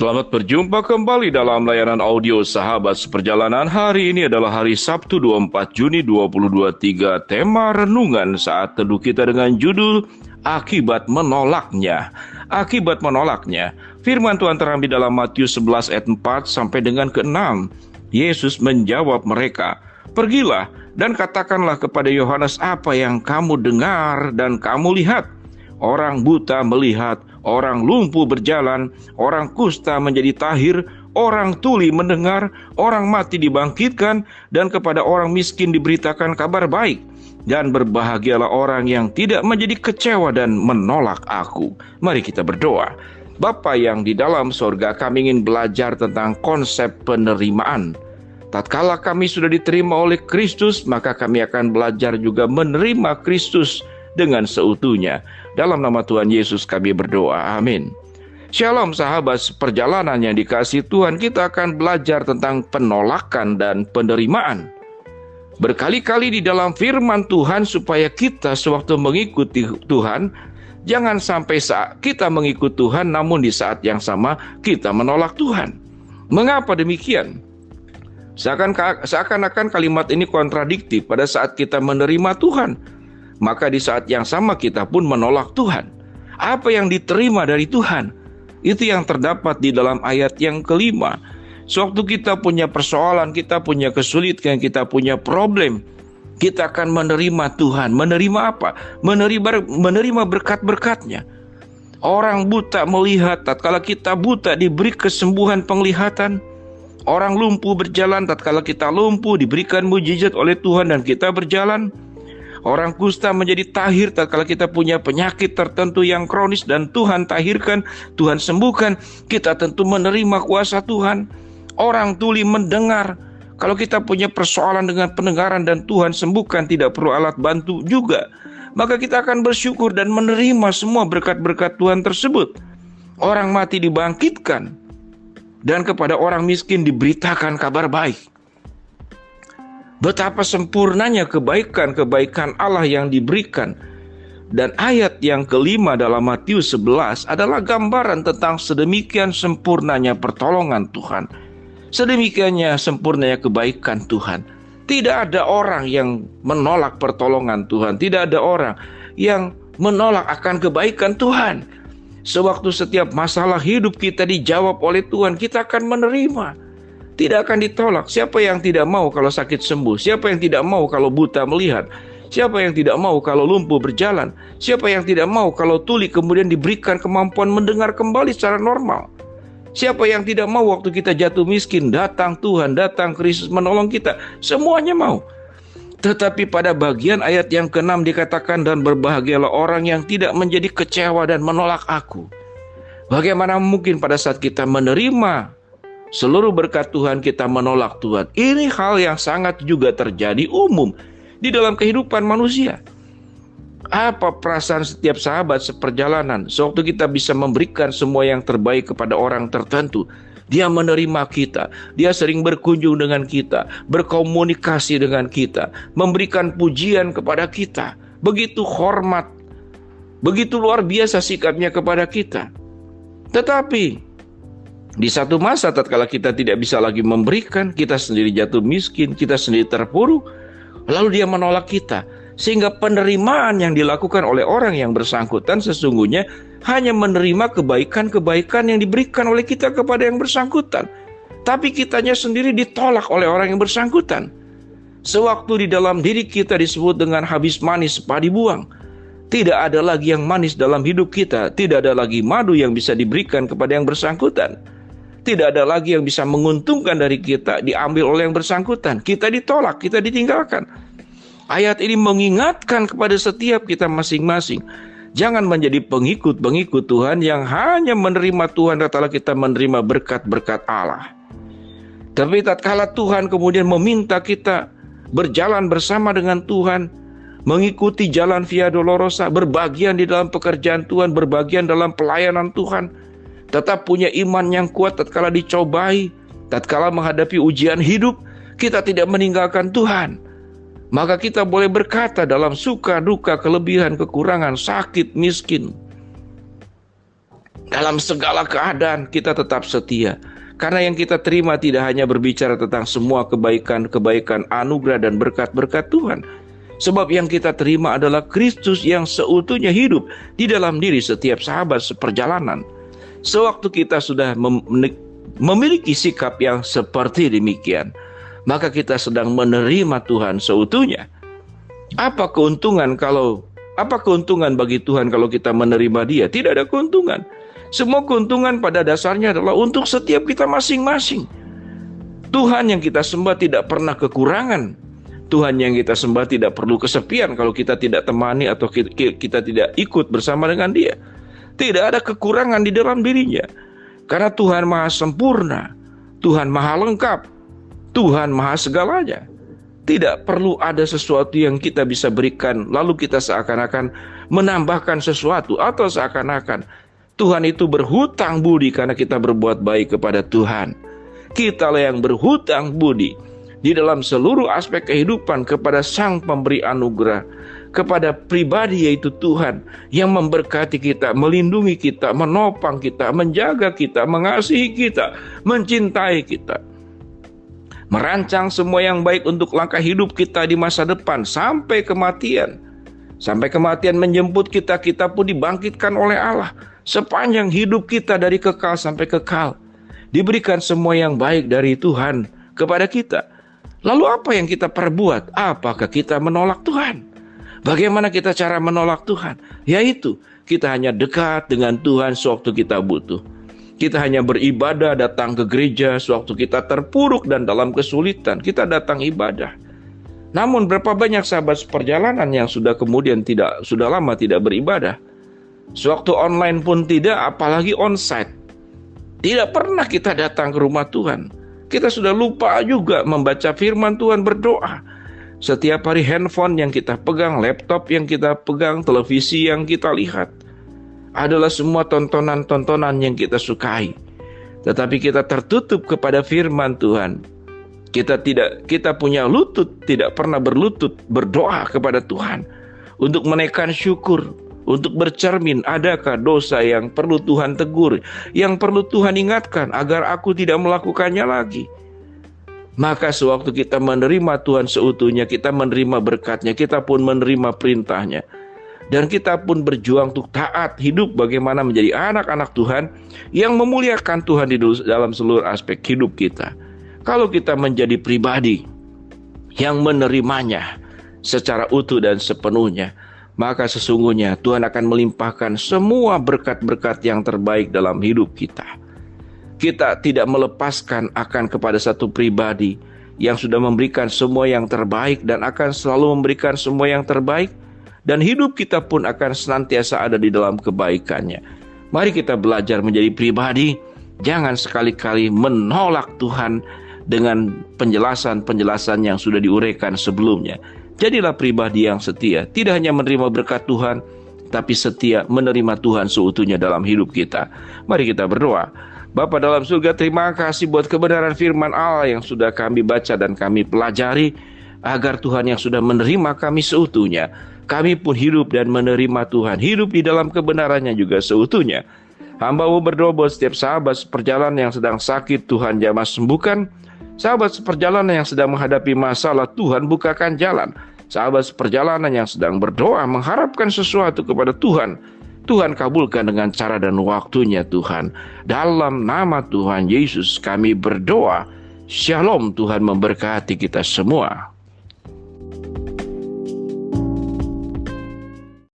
Selamat berjumpa kembali dalam layanan audio Sahabat Seperjalanan. Hari ini adalah hari Sabtu 24 Juni 2023. Tema renungan saat teduh kita dengan judul Akibat Menolaknya. Akibat menolaknya. Firman Tuhan terambil dalam Matius 11 ayat 4 sampai dengan ke-6. Yesus menjawab mereka, "Pergilah dan katakanlah kepada Yohanes apa yang kamu dengar dan kamu lihat. Orang buta melihat, orang lumpuh berjalan, orang kusta menjadi tahir, orang tuli mendengar, orang mati dibangkitkan, dan kepada orang miskin diberitakan kabar baik. Dan berbahagialah orang yang tidak menjadi kecewa dan menolak aku." Mari kita berdoa. Bapa yang di dalam sorga, kami ingin belajar tentang konsep penerimaan. Tatkala kami sudah diterima oleh Kristus, maka kami akan belajar juga menerima Kristus dengan seutuhnya. Dalam nama Tuhan Yesus kami berdoa, amin. Shalom sahabat seperjalanan yang dikasihi Tuhan, kita akan belajar tentang penolakan dan penerimaan. Berkali-kali di dalam firman Tuhan supaya kita sewaktu mengikuti Tuhan, jangan sampai saat kita mengikuti Tuhan namun di saat yang sama kita menolak Tuhan. Mengapa demikian? Seakan-akan kalimat ini kontradiktif. Pada saat kita menerima Tuhan, maka di saat yang sama kita pun menolak Tuhan. Apa yang diterima dari Tuhan? Itu yang terdapat di dalam ayat yang kelima. Sewaktu kita punya persoalan, kita punya kesulitan, kita punya problem, kita akan menerima Tuhan. Menerima apa? Menerima berkat-berkatnya. Orang buta melihat, tatkala kita buta diberi kesembuhan penglihatan. Orang lumpuh berjalan, tatkala kita lumpuh diberikan mujizat oleh Tuhan dan kita berjalan. Orang kusta menjadi tahir tatkala kita punya penyakit tertentu yang kronis dan Tuhan tahirkan, Tuhan sembuhkan, kita tentu menerima kuasa Tuhan. Orang tuli mendengar, kalau kita punya persoalan dengan pendengaran dan Tuhan sembuhkan, tidak perlu alat bantu juga, maka kita akan bersyukur dan menerima semua berkat-berkat Tuhan tersebut. Orang mati dibangkitkan, dan kepada orang miskin diberitakan kabar baik. Betapa sempurnanya kebaikan Allah yang diberikan. Dan ayat yang kelima dalam Matius 11 adalah gambaran tentang sedemikian sempurnanya pertolongan Tuhan. Sedemikiannya sempurnanya kebaikan Tuhan. Tidak ada orang yang menolak pertolongan Tuhan. Tidak ada orang yang menolak akan kebaikan Tuhan. Sewaktu setiap masalah hidup kita dijawab oleh Tuhan, kita akan menerima. Tidak akan ditolak. Siapa yang tidak mau kalau sakit sembuh? Siapa yang tidak mau kalau buta melihat? Siapa yang tidak mau kalau lumpuh berjalan? Siapa yang tidak mau kalau tuli kemudian diberikan kemampuan mendengar kembali secara normal? Siapa yang tidak mau waktu kita jatuh miskin, datang Tuhan, datang Kristus menolong kita? Semuanya mau. Tetapi pada bagian ayat yang ke-6 dikatakan, "Dan berbahagialah orang yang tidak menjadi kecewa dan menolak aku." Bagaimana mungkin pada saat kita menerima seluruh berkat Tuhan kita menolak Tuhan? Ini hal yang sangat juga terjadi umum di dalam kehidupan manusia. Apa perasaan setiap sahabat seperjalanan sewaktu kita bisa memberikan semua yang terbaik kepada orang tertentu? Dia menerima kita, dia sering berkunjung dengan kita, berkomunikasi dengan kita, memberikan pujian kepada kita. Begitu hormat, begitu luar biasa sikapnya kepada kita. Tetapi di satu masa tatkala kita tidak bisa lagi memberikan, kita sendiri jatuh miskin, kita sendiri terpuruk, lalu dia menolak kita. Sehingga penerimaan yang dilakukan oleh orang yang bersangkutan sesungguhnya hanya menerima kebaikan-kebaikan yang diberikan oleh kita kepada yang bersangkutan. Tapi kitanya sendiri ditolak oleh orang yang bersangkutan. Sewaktu di dalam diri kita disebut dengan habis manis padi buang. Tidak ada lagi yang manis dalam hidup kita. Tidak ada lagi madu yang bisa diberikan kepada yang bersangkutan. Tidak ada lagi yang bisa menguntungkan dari kita diambil oleh yang bersangkutan. Kita ditolak, kita ditinggalkan. Ayat ini mengingatkan kepada setiap kita masing-masing. Jangan menjadi pengikut-pengikut Tuhan yang hanya menerima Tuhan tatkala kita menerima berkat-berkat Allah. Tapi tatkala Tuhan kemudian meminta kita berjalan bersama dengan Tuhan, mengikuti jalan Via Dolorosa, berbagian di dalam pekerjaan Tuhan, berbagian dalam pelayanan Tuhan, tetap punya iman yang kuat tatkala dicobai, tatkala menghadapi ujian hidup, kita tidak meninggalkan Tuhan. Maka kita boleh berkata dalam suka, duka, kelebihan, kekurangan, sakit, miskin, Dalam segala keadaan kita tetap setia. Karena yang kita terima tidak hanya berbicara tentang semua kebaikan-kebaikan, anugerah dan berkat-berkat Tuhan. Sebab yang kita terima adalah Kristus yang seutuhnya hidup di dalam diri setiap sahabat seperjalanan. Sewaktu kita sudah memiliki sikap yang seperti demikian, maka kita sedang menerima Tuhan seutuhnya. Apa keuntungan bagi Tuhan kalau kita menerima Dia? Tidak ada keuntungan. Semua keuntungan pada dasarnya adalah untuk setiap kita masing-masing. Tuhan yang kita sembah tidak pernah kekurangan. Tuhan yang kita sembah tidak perlu kesepian kalau kita tidak temani atau kita tidak ikut bersama dengan Dia. Tidak ada kekurangan di dalam dirinya. Karena Tuhan maha sempurna, Tuhan maha lengkap, Tuhan maha segalanya. Tidak perlu ada sesuatu yang kita bisa berikan lalu kita seakan-akan menambahkan sesuatu, atau seakan-akan Tuhan itu berhutang budi karena kita berbuat baik kepada Tuhan. Kitalah yang berhutang budi di dalam seluruh aspek kehidupan kepada Sang Pemberi anugerah, kepada pribadi yaitu Tuhan yang memberkati kita, melindungi kita, menopang kita, menjaga kita, mengasihi kita, mencintai kita, merancang semua yang baik untuk langkah hidup kita di masa depan sampai kematian. Sampai kematian menjemput kita, kita pun dibangkitkan oleh Allah. Sepanjang hidup kita dari kekal sampai kekal, diberikan semua yang baik dari Tuhan kepada kita. Lalu apa yang kita perbuat? Apakah kita menolak Tuhan? Bagaimana kita cara menolak Tuhan? Yaitu kita hanya dekat dengan Tuhan sewaktu kita butuh. Kita hanya beribadah, datang ke gereja sewaktu kita terpuruk dan dalam kesulitan. Kita datang ibadah. Namun berapa banyak sahabat seperjalanan yang sudah lama tidak beribadah. Sewaktu online pun tidak, apalagi onsite. Tidak pernah kita datang ke rumah Tuhan. Kita sudah lupa juga membaca firman Tuhan, berdoa. Setiap hari handphone yang kita pegang, laptop yang kita pegang, televisi yang kita lihat adalah semua tontonan-tontonan yang kita sukai. Tetapi kita tertutup kepada firman Tuhan. Kita punya lutut, tidak pernah berlutut berdoa kepada Tuhan untuk menaikkan syukur, untuk bercermin, adakah dosa yang perlu Tuhan tegur, yang perlu Tuhan ingatkan agar aku tidak melakukannya lagi. Maka sewaktu kita menerima Tuhan seutuhnya, kita menerima berkatnya, kita pun menerima perintahnya. Dan kita pun berjuang untuk taat hidup bagaimana menjadi anak-anak Tuhan yang memuliakan Tuhan di dalam seluruh aspek hidup kita. Kalau kita menjadi pribadi yang menerimanya secara utuh dan sepenuhnya, maka sesungguhnya Tuhan akan melimpahkan semua berkat-berkat yang terbaik dalam hidup kita. Kita tidak melepaskan akan kepada satu pribadi yang sudah memberikan semua yang terbaik dan akan selalu memberikan semua yang terbaik, dan hidup kita pun akan senantiasa ada di dalam kebaikannya. Mari kita belajar menjadi pribadi, jangan sekali-kali menolak Tuhan dengan penjelasan-penjelasan yang sudah diuraikan sebelumnya. Jadilah pribadi yang setia, tidak hanya menerima berkat Tuhan, tapi setia menerima Tuhan seutuhnya dalam hidup kita. Mari kita berdoa. Bapa dalam surga, terima kasih buat kebenaran firman Allah yang sudah kami baca dan kami pelajari, agar Tuhan yang sudah menerima kami seutuhnya, kami pun hidup dan menerima Tuhan, hidup di dalam kebenarannya juga seutuhnya. Hamba-Mu berdoa buat setiap sahabat seperjalanan yang sedang sakit, Tuhan jamah sembuhkan. Sahabat seperjalanan yang sedang menghadapi masalah, Tuhan bukakan jalan. Sahabat seperjalanan yang sedang berdoa mengharapkan sesuatu kepada Tuhan, Tuhan kabulkan dengan cara dan waktunya Tuhan. Dalam nama Tuhan Yesus kami berdoa. Shalom, Tuhan memberkati kita semua.